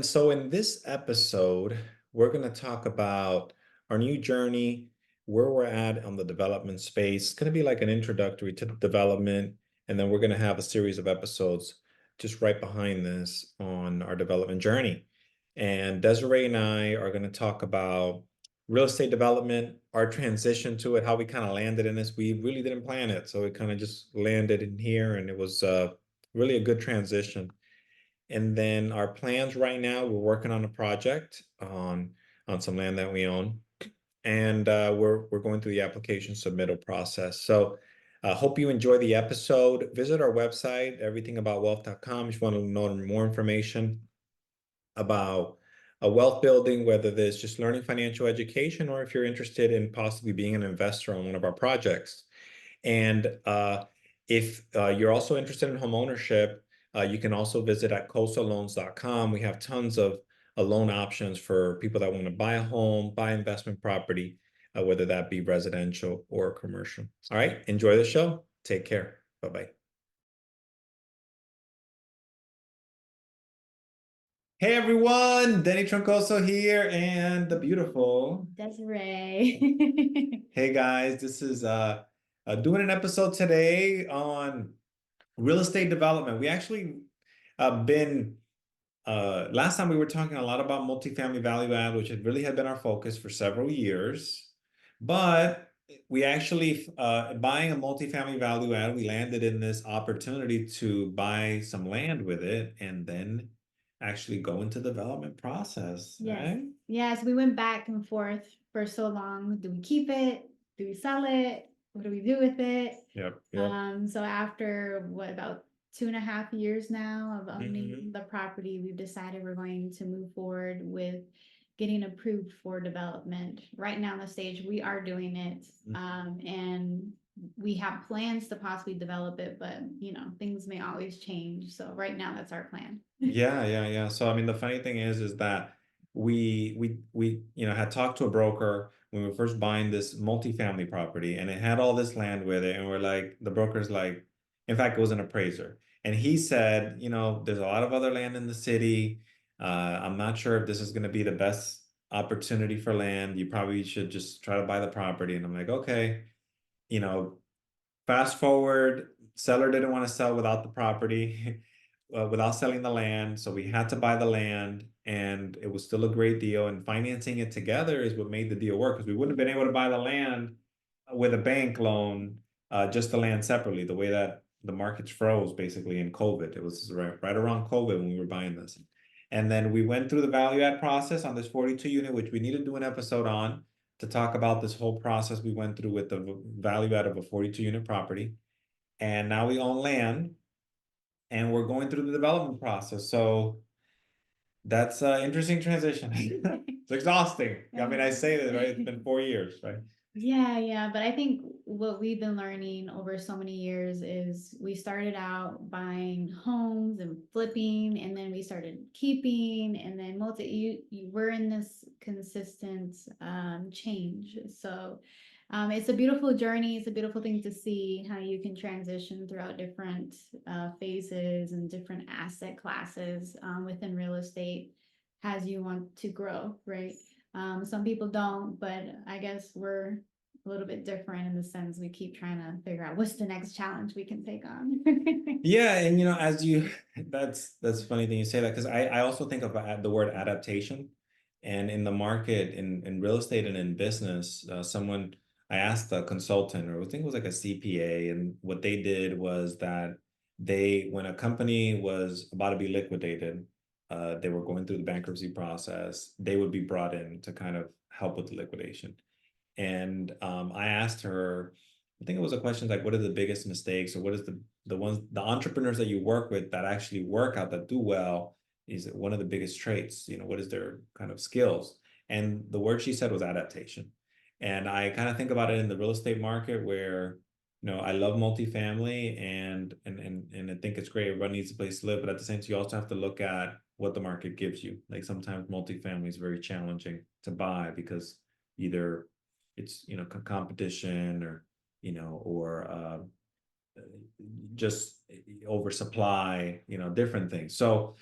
So in this episode, we're going to talk about our new journey, where we're at on the development space. It's going to be like an introductory to development, and then we're going to have a series of episodes just right behind this on our development journey. And Desiree and I are going to talk about real estate development, our transition to it, how we kind of landed in this. We really didn't plan it, so it kind of just landed in here, and it was really a good transition. And then our plans right now, we're working on a project on some land that we own, and we're going through the application submittal process. So hope you enjoy the episode. Visit our website, everythingaboutwealth.com, if you want to know more information about a wealth building, whether there's just learning financial education or if you're interested in possibly being an investor on one of our projects. And if you're also interested in home ownership, you can also visit at coastaloans.com. We have tons of loan options for people that want to buy a home, buy investment property, whether that be residential or commercial. All right, enjoy the show. Take care. Bye-bye. Hey everyone, Denny Troncoso here and the beautiful Desiree. Hey guys, this is doing an episode today on real estate development. We actually been last time we were talking a lot about multifamily value add, which had really had been our focus for several years. But we actually buying a multifamily value add, we landed in this opportunity to buy some land with it and then actually go into the development process, Yes. right? Yes, we went back and forth for so long. Do we keep it? Do we sell it? What do we do with it? Yep. So after about 2.5 years now of owning the property, we've decided we're going to move forward with getting approved for development. Right now, in the stage we are doing it, and we have plans to possibly develop it, but things may always change. So right now, that's our plan. Yeah. So I mean, the funny thing is that we had talked to a broker when we were first buying this multifamily property, and it had all this land with it, and we're like, the broker's like, in fact, it was an appraiser, and he said, there's a lot of other land in the city. I'm not sure if this is going to be the best opportunity for land. You probably should just try to buy the property. And I'm like, okay, you know, fast forward, seller didn't want to sell without the property, without selling the land. So we had to buy the land, and it was still a great deal. And financing it together is what made the deal work, because we wouldn't have been able to buy the land with a bank loan, just the land separately, the way that the markets froze basically in COVID. It was right around COVID when we were buying this. And then we went through the value add process on this 42 unit, which we need to do an episode on to talk about this whole process we went through with the value add of a 42 unit property. And now we own land and we're going through the development process. So that's an interesting transition. It's exhausting. I mean, I say that, right? It's been 4 years, right? Yeah. But I think what we've been learning over so many years is we started out buying homes and flipping, and then we started keeping, and then we're in this consistent change. So it's a beautiful journey. It's a beautiful thing to see how you can transition throughout different phases and different asset classes within real estate as you want to grow, right? Some people don't, but I guess we're a little bit different in the sense we keep trying to figure out what's the next challenge we can take on. Yeah, and that's a funny thing you say that, because I also think of the word adaptation, and in the market in real estate and in business, I asked a consultant, or I think it was like a CPA, and what they did was that when a company was about to be liquidated, they were going through the bankruptcy process, they would be brought in to kind of help with the liquidation. And I asked her, I think it was a question like, what are the biggest mistakes, or what is the entrepreneurs that you work with that actually work out, that do well, is one of the biggest traits, what is their kind of skills? And the word she said was adaptation. And I kind of think about it in the real estate market where, I love multifamily and I think it's great. Everybody needs a place to live, but at the same time, you also have to look at what the market gives you. Like sometimes multifamily is very challenging to buy because either it's competition, or just oversupply, different things. So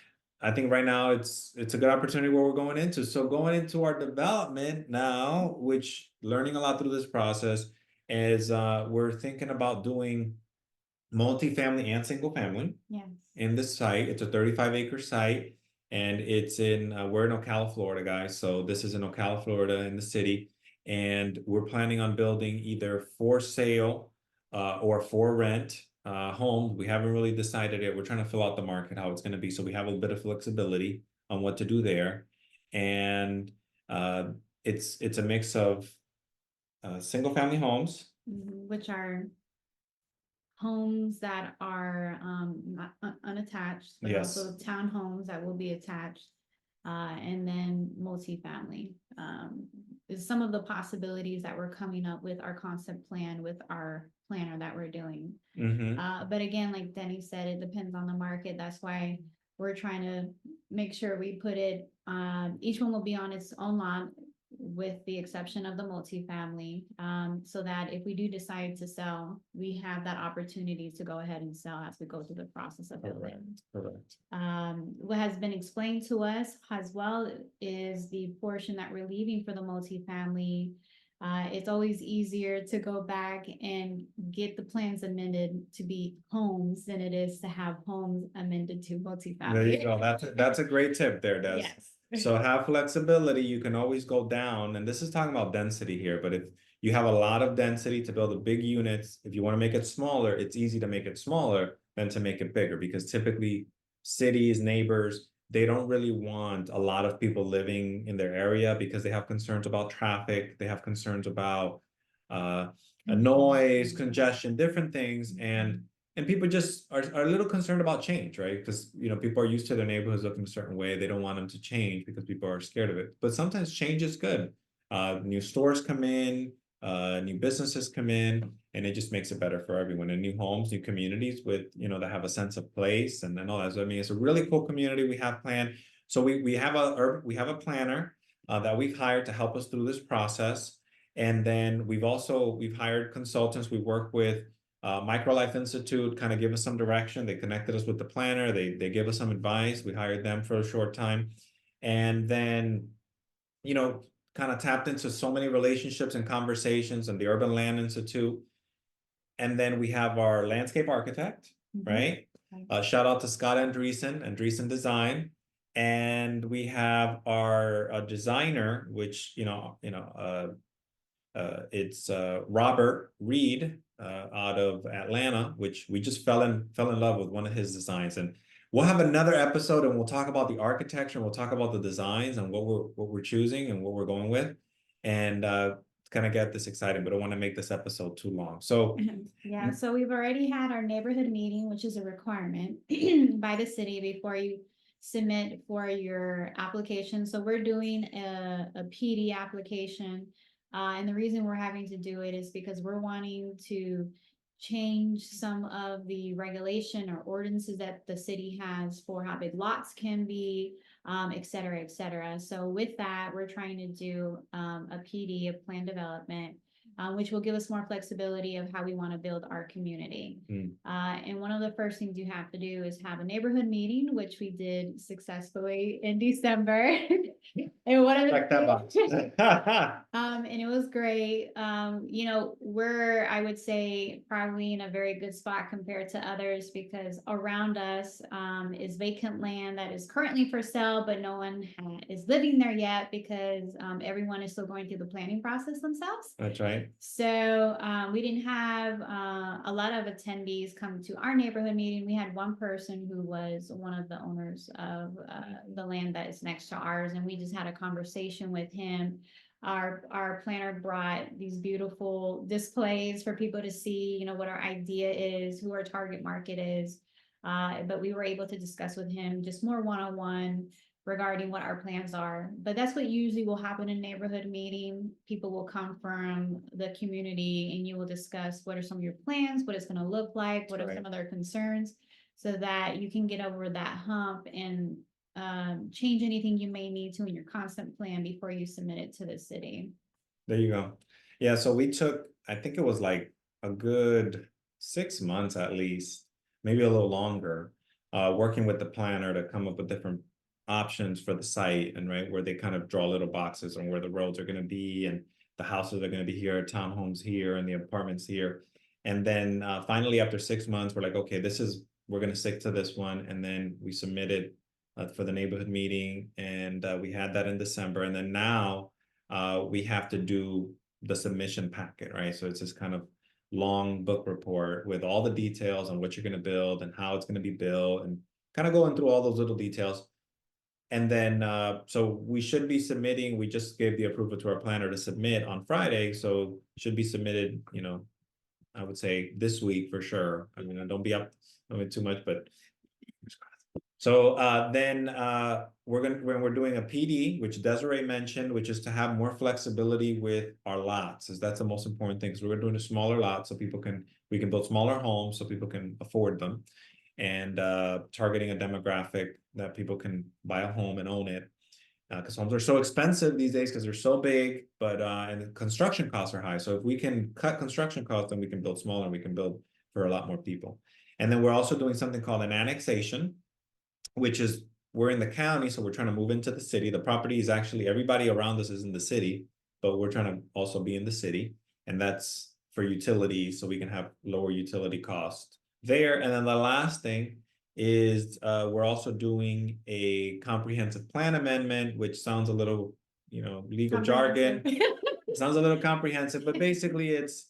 I think right now it's a good opportunity where we're going into. So going into our development now, which learning a lot through this process is we're thinking about doing multifamily and single family Yes. in this site. It's a 35-acre site, and it's in we're in Ocala, Florida, guys. So this is in Ocala, Florida, in the city, and we're planning on building either for sale or for rent homes. We haven't really decided yet. We're trying to fill out the market how it's going to be, so we have a bit of flexibility on what to do there, and uh, it's a mix of single family homes. Which are homes that are not unattached, but Yes. also townhomes that will be attached, and then multifamily. Is some of the possibilities that we're coming up with our concept plan with our planner that we're doing. Mm-hmm. But again, like Denny said, it depends on the market. That's why we're trying to make sure we put it, each one will be on its own lot with the exception of the multifamily, so that if we do decide to sell, we have that opportunity to go ahead and sell as we go through the process of building. Correct. What has been explained to us as well is the portion that we're leaving for the multifamily. It's always easier to go back and get the plans amended to be homes than it is to have homes amended to multifamily. There you go. That's a great tip there, Des. Yes. So have flexibility. You can always go down, and this is talking about density here, but if you have a lot of density to build a big units, if you want to make it smaller, it's easy to make it smaller than to make it bigger, because typically cities, neighbors, they don't really want a lot of people living in their area because they have concerns about traffic, they have concerns about noise, congestion, different things, and people just are a little concerned about change, right? Because people are used to their neighborhoods looking a certain way. They don't want them to change because people are scared of it. But sometimes change is good. New stores come in, new businesses come in, and it just makes it better for everyone. And new homes, new communities with that have a sense of place and all that. So, I mean, it's a really cool community we have planned. So we have a planner that we've hired to help us through this process, and then we've hired consultants. We work with Microlife Institute, kind of give us some direction. They connected us with the planner. They give us some advice. We hired them for a short time, and then kind of tapped into so many relationships and conversations and the Urban Land Institute. And then we have our landscape architect, right? Shout out to Scott Andreessen Design. And we have our designer, which it's Robert Reed out of Atlanta, which we just fell in love with one of his designs. And we'll have another episode, and we'll talk about the architecture, and we'll talk about the designs and what we're choosing and what we're going with, and kind of get this exciting. But I don't want to make this episode too long. So yeah, so we've already had our neighborhood meeting, which is a requirement by the city before you submit for your application. So we're doing a PD application. And the reason we're having to do it is because we're wanting to change some of the regulation or ordinances that the city has for how big lots can be, et cetera, et cetera. So with that, we're trying to do a PD, a plan development, which will give us more flexibility of how we want to build our community. And one of the first things you have to do is have a neighborhood meeting, which we did successfully in December. And one of the check that box. and it was great. We're, I would say, probably in a very good spot compared to others because around us is vacant land that is currently for sale, but no one is living there yet because everyone is still going through the planning process themselves. That's right. So we didn't have a lot of attendees come to our neighborhood meeting. We had one person who was one of the owners of the land that is next to ours, and we just had a conversation with him. Our planner brought these beautiful displays for people to see, what our idea is, who our target market is. But we were able to discuss with him just more one-on-one regarding what our plans are. But that's what usually will happen in a neighborhood meeting. People will come from the community and you will discuss what are some of your plans, what it's going to look like, what are some of their concerns, so that you can get over that hump and change anything you may need to in your concept plan before you submit it to the city. There you go. Yeah, so we took, I think it was like a good 6 months at least, maybe a little longer, working with the planner to come up with different options for the site, and right where they kind of draw little boxes on where the roads are going to be, and the houses are going to be here, townhomes here, and the apartments here. And then finally, after 6 months, we're like, okay, we're going to stick to this one. And then we submitted for the neighborhood meeting, and we had that in December. And then now we have to do the submission packet, right? So it's this kind of long book report with all the details on what you're going to build and how it's going to be built, and kind of going through all those little details. And then, so we should be submitting, we just gave the approval to our planner to submit on Friday, so should be submitted, I would say this week for sure. I mean, don't be up too much, but so then when we're doing a PD, which Desiree mentioned, which is to have more flexibility with our lots, is that's the most important thing. Because we're doing a smaller lot, so we can build smaller homes so people can afford them, and targeting a demographic that people can buy a home and own it. Because homes are so expensive these days because they're so big, but and the construction costs are high. So if we can cut construction costs, then we can build smaller, and we can build for a lot more people. And then we're also doing something called an annexation, which is we're in the county, so we're trying to move into the city. The property is actually, everybody around us is in the city, but we're trying to also be in the city, and that's for utilities, so we can have lower utility costs there. And then the last thing is we're also doing a comprehensive plan amendment, which sounds a little, legal jargon. It sounds a little comprehensive, but basically it's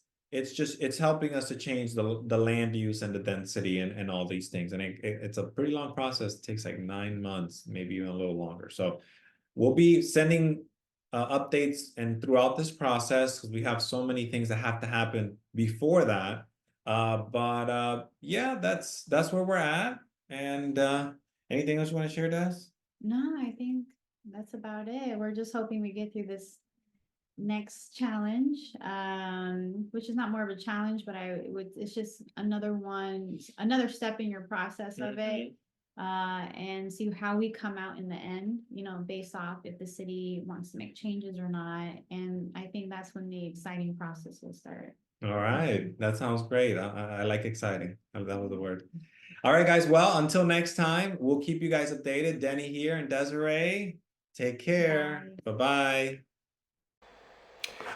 helping us to change the land use and the density and all these things. And it's a pretty long process. It takes like 9 months, maybe even a little longer. So we'll be sending updates and throughout this process, because we have so many things that have to happen before that. But yeah, that's where we're at. And anything else you want to share, Des? No, I think that's about it. We're just hoping we get through this next challenge, which is not more of a challenge, but it's just another step in your process of it. And see how we come out in the end, based off if the city wants to make changes or not. And I think that's when the exciting process will start. All right, that sounds great. I like exciting. That was the word. All right, guys. Well, until next time, we'll keep you guys updated. Denny here and Desiree. Take care. Bye-bye.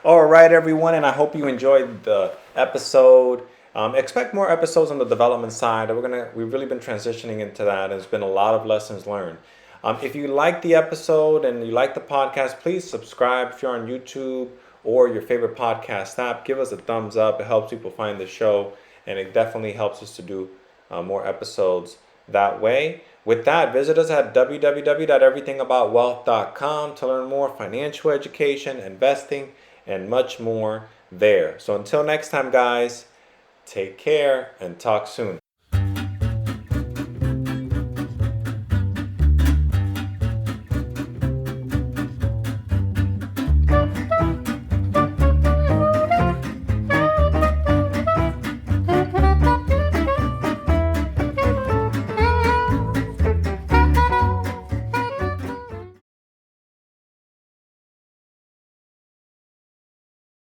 All right, everyone, and I hope you enjoyed the episode. Expect more episodes on the development side. We've really been transitioning into that, and there's been a lot of lessons learned. If you like the episode and you like the podcast, please subscribe. If you're on YouTube or your favorite podcast app, give us a thumbs up. It helps people find the show, and it definitely helps us to do more episodes that way. With that, visit us at www.everythingaboutwealth.com to learn more financial education, investing, and much more there. So until next time, guys, take care and talk soon.